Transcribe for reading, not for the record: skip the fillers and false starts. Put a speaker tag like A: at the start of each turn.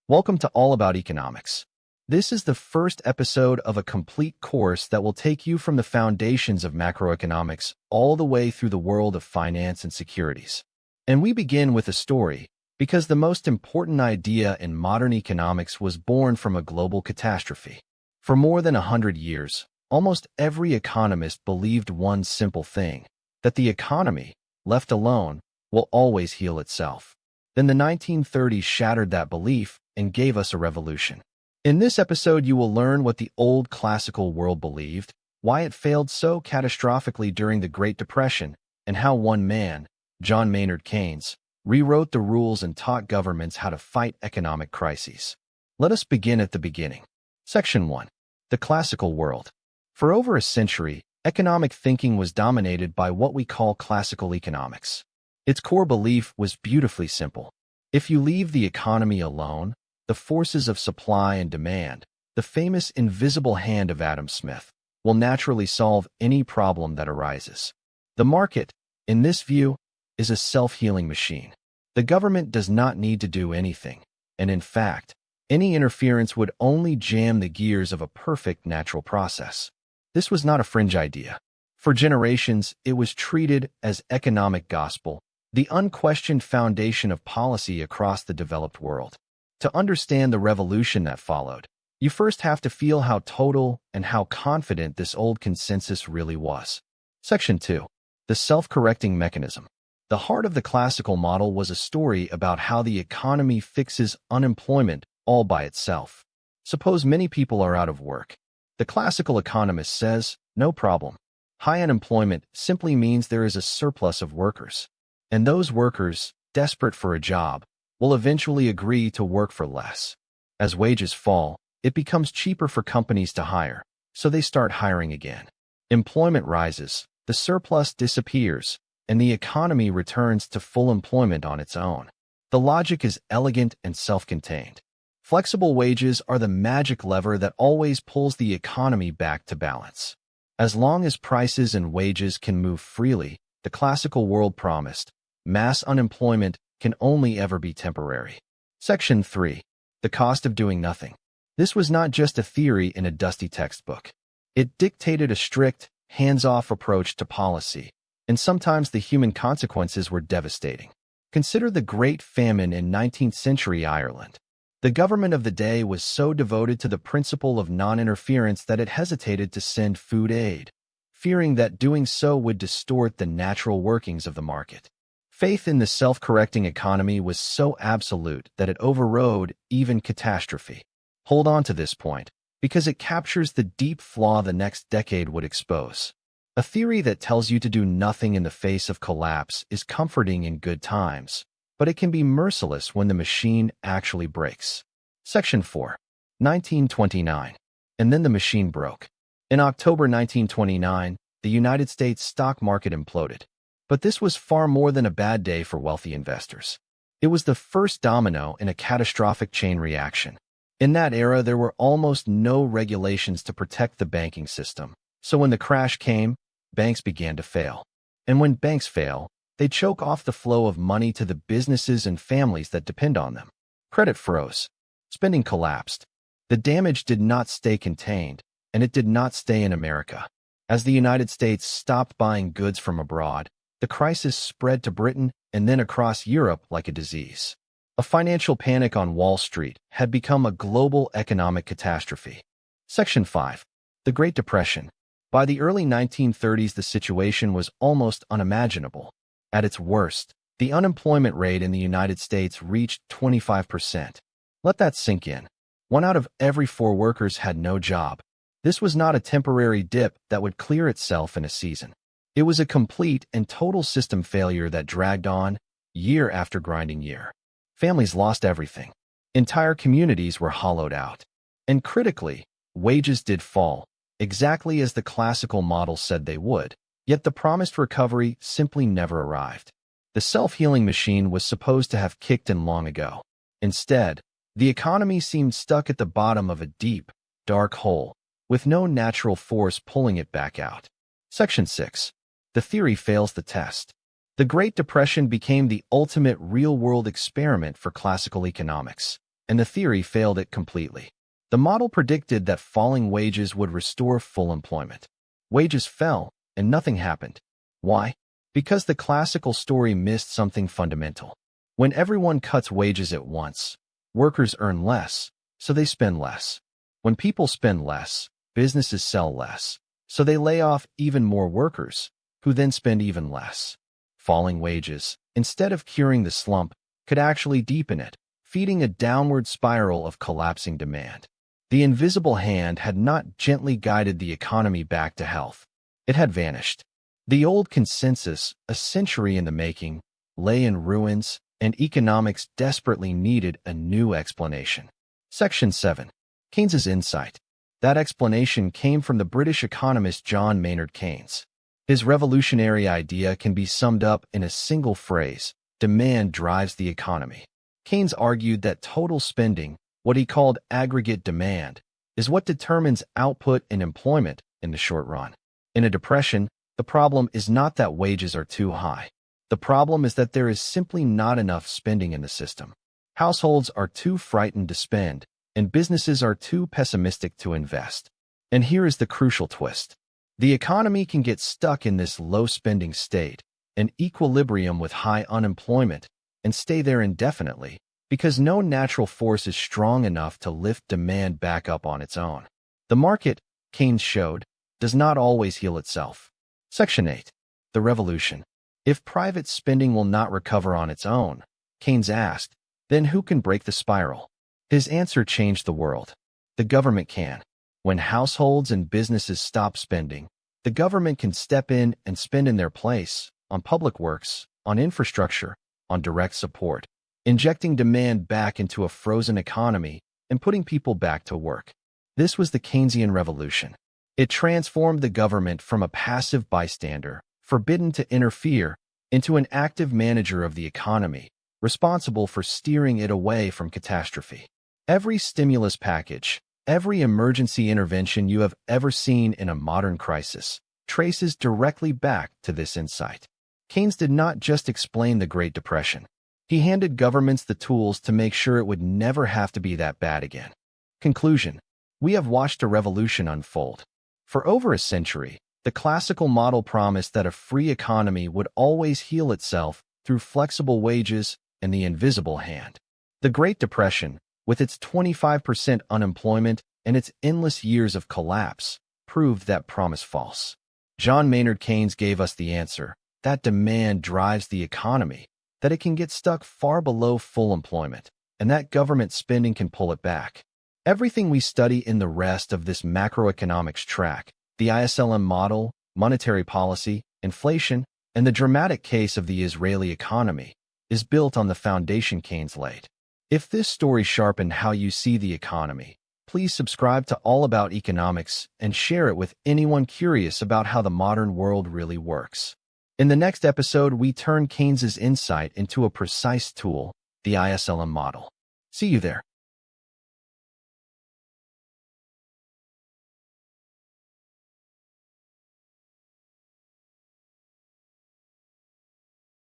A: Welcome to All About Economics. This is the first episode of a complete course that will take you from the foundations of macroeconomics all the way through the world of finance and securities. And we begin with a story, because the most important idea in modern economics was born from a global catastrophe. For more than 100 years, almost every economist believed one simple thing, that the economy, left alone, will always heal itself. Then the 1930s shattered that belief and gave us a revolution. In this episode, you will learn what the old classical world believed, why it failed so catastrophically during the Great Depression, and how one man, John Maynard Keynes, rewrote the rules and taught governments how to fight economic crises. Let us begin at the beginning. Section 1. The classical world. For over a century, economic thinking was dominated by what we call classical economics. Its core belief was beautifully simple. If you leave the economy alone, the forces of supply and demand, the famous invisible hand of Adam Smith, will naturally solve any problem that arises. The market, in this view, is a self-healing machine. The government does not need to do anything, and in fact, any interference would only jam the gears of a perfect natural process. This was not a fringe idea. For generations, it was treated as economic gospel, the unquestioned foundation of policy across the developed world. To understand the revolution that followed, you first have to feel how total and how confident this old consensus really was. Section 2. The self-correcting mechanism. The heart of the classical model was a story about how the economy fixes unemployment all by itself. Suppose many people are out of work. The classical economist says, no problem. High unemployment simply means there is a surplus of workers. And those workers, desperate for a job, will eventually agree to work for less. As wages fall, it becomes cheaper for companies to hire, so they start hiring again. Employment rises, the surplus disappears, and the economy returns to full employment on its own. The logic is elegant and self-contained. Flexible wages are the magic lever that always pulls the economy back to balance. As long as prices and wages can move freely, the classical world promised, mass unemployment can only ever be temporary. Section 3. The cost of doing nothing. This was not just a theory in a dusty textbook. It dictated a strict, hands-off approach to policy, and sometimes the human consequences were devastating. Consider the Great Famine in 19th century Ireland. The government of the day was so devoted to the principle of non-interference that it hesitated to send food aid, fearing that doing so would distort the natural workings of the market. Faith in the self-correcting economy was so absolute that it overrode even catastrophe. Hold on to this point, because it captures the deep flaw the next decade would expose. A theory that tells you to do nothing in the face of collapse is comforting in good times, but it can be merciless when the machine actually breaks. Section 4. 1929. And then the machine broke. In October 1929, the United States stock market imploded. But this was far more than a bad day for wealthy investors. It was the first domino in a catastrophic chain reaction. In that era, there were almost no regulations to protect the banking system. So when the crash came, banks began to fail. And when banks fail, they choke off the flow of money to the businesses and families that depend on them. Credit froze. Spending collapsed. The damage did not stay contained, and it did not stay in America. As the United States stopped buying goods from abroad, the crisis spread to Britain and then across Europe like a disease. A financial panic on Wall Street had become a global economic catastrophe. Section 5. The Great Depression. By the early 1930s, the situation was almost unimaginable. At its worst, the unemployment rate in the United States reached 25%. Let that sink in. 1 out of every 4 workers had no job. This was not a temporary dip that would clear itself in a season. It was a complete and total system failure that dragged on, year after grinding year. Families lost everything. Entire communities were hollowed out. And critically, wages did fall, exactly as the classical model said they would, yet the promised recovery simply never arrived. The self-healing machine was supposed to have kicked in long ago. Instead, the economy seemed stuck at the bottom of a deep, dark hole, with no natural force pulling it back out. Section 6. The theory fails the test. The Great Depression became the ultimate real-world experiment for classical economics. and the theory failed it completely. The model predicted that falling wages would restore full employment. Wages fell, and nothing happened. Why? Because the classical story missed something fundamental. When everyone cuts wages at once, workers earn less, so they spend less. When people spend less, businesses sell less, so they lay off even more workers, who then spend even less. Falling wages, instead of curing the slump, could actually deepen it, feeding a downward spiral of collapsing demand. The invisible hand had not gently guided the economy back to health. It had vanished. The old consensus, a century in the making, lay in ruins, and economics desperately needed a new explanation. Section 7. Keynes's insight. That explanation came from the British economist John Maynard Keynes. His revolutionary idea can be summed up in a single phrase: demand drives the economy. Keynes argued that total spending, what he called aggregate demand, is what determines output and employment in the short run. In a depression, the problem is not that wages are too high. The problem is that there is simply not enough spending in the system. Households are too frightened to spend, and businesses are too pessimistic to invest. And here is the crucial twist. The economy can get stuck in this low-spending state, an equilibrium with high unemployment, and stay there indefinitely, because no natural force is strong enough to lift demand back up on its own. The market, Keynes showed, does not always heal itself. Section 8. The revolution. If private spending will not recover on its own, Keynes asked, then who can break the spiral? His answer changed the world. The government can. When households and businesses stop spending, the government can step in and spend in their place, on public works, on infrastructure, on direct support, injecting demand back into a frozen economy and putting people back to work. This was the Keynesian revolution. It transformed the government from a passive bystander, forbidden to interfere, into an active manager of the economy, responsible for steering it away from catastrophe. Every stimulus package, every emergency intervention you have ever seen in a modern crisis, traces directly back to this insight. Keynes did not just explain the Great Depression. He handed governments the tools to make sure it would never have to be that bad again. Conclusion. We have watched a revolution unfold. For over a century, the classical model promised that a free economy would always heal itself through flexible wages and the invisible hand. The Great Depression, with its 25% unemployment and its endless years of collapse, proved that promise false. John Maynard Keynes gave us the answer, that demand drives the economy, that it can get stuck far below full employment, and that government spending can pull it back. Everything we study in the rest of this macroeconomics track, the ISLM model, monetary policy, inflation, and the dramatic case of the Israeli economy, is built on the foundation Keynes laid. If this story sharpened how you see the economy, please subscribe to All About Economics and share it with anyone curious about how the modern world really works. In the next episode, we turn Keynes's insight into a precise tool, the ISLM model. See you there.